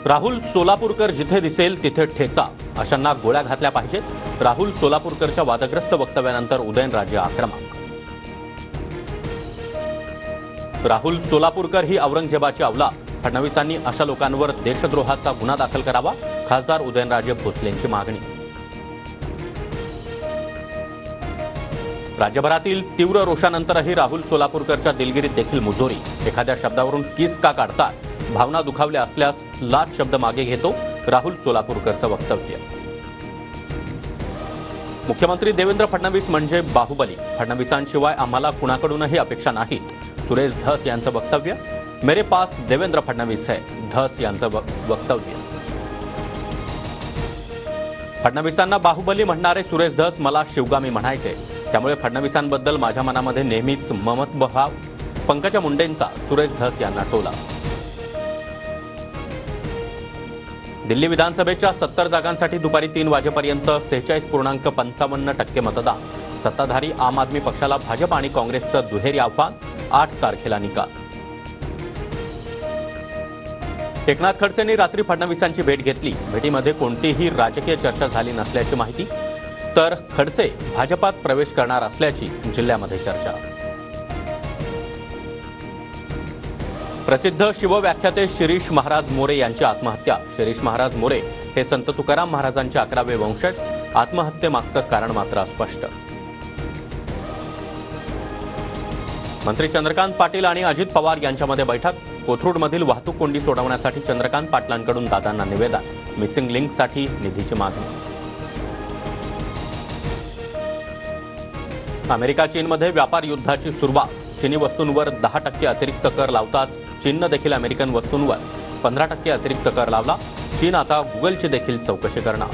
राहुल सोलापूरकर जिथे दिसेल तिथे ठेचा, अशांना गोळ्या घातल्या पाहिजेत. राहुल सोलापूरकरच्या वादग्रस्त वक्तव्यानंतर उदयनराजे आक्रमक. राहुल सोलापूरकर ही औरंगजेबाची औलाद. फडणवीसांनी अशा लोकांवर देशद्रोहाचा गुन्हा दाखल करावा. खासदार उदयनराजे भोसलेंची मागणी. राज्यभरातील तीव्र रोषानंतरही राहुल सोलापूरकरच्या दिलगिरीत देखील मुजोरी. एखाद्या शब्दावरून किस का काढतात? भावना दुखावल्या असल्यास लाच शब्द मागे घेतो. राहुल सोलापूरकरचं वक्तव्य. मुख्यमंत्री देवेंद्र फडणवीस म्हणजे बाहुबली. फडणवीसांशिवाय आम्हाला कुणाकडूनही अपेक्षा नाहीत. सुरेश धस यांचं वक्तव्य. मेरे पास देवेंद्र फडणवीस है, धस यांचं वक्तव्य. फडणवीसांना बाहुबली म्हणणारे सुरेश धस मला शिवगामी म्हणायचे. त्यामुळे फडणवीसांबद्दल माझ्या मनामध्ये नेहमीच ममत्वभाव. पंकजा मुंडेंचा सुरेश धस यांना टोला. दिल्ली विधानसभेच्या 70 जागांसाठी दुपारी 3 वाजेपर्यंत 46.55% मतदान. सत्ताधारी आम आदमी पक्षाला भाजप आणि काँग्रेसचं दुहेरी आव्हान. 8 तारखेला निकाल. एकनाथ खडसेंनी रात्री फडणवीसांची भेट घेतली. भेटीमध्ये कोणतीही राजकीय चर्चा झाली नसल्याची माहिती. तर खडसे भाजपात प्रवेश करणार असल्याची जिल्ह्यामध्ये चर्चा. प्रसिद्ध शिवव्याख्याते शिरीष महाराज मोरे यांची आत्महत्या. शिरीष महाराज मोरे हे संत तुकाराम महाराजांचे 11वे वंशज. आत्महत्येमागचं कारण मात्र अस्पष्ट. मंत्री चंद्रकांत पाटील आणि अजित पवार यांच्यामध्ये बैठक. कोथरूडमधील वाहतूक कोंडी सोडवण्यासाठी चंद्रकांत पाटलांकडून दादांना निवेदन. मिसिंग लिंकसाठी निधीची मागणी. अमेरिका चीनमध्ये व्यापार युद्धाची सुरुवात. चीनी वस्तूंवर 10% अतिरिक्त कर लावताच चीननं देखील अमेरिकन वस्तूंवर 15% अतिरिक्त कर लावला. चीन आता गुगलची देखील चौकशी करणार.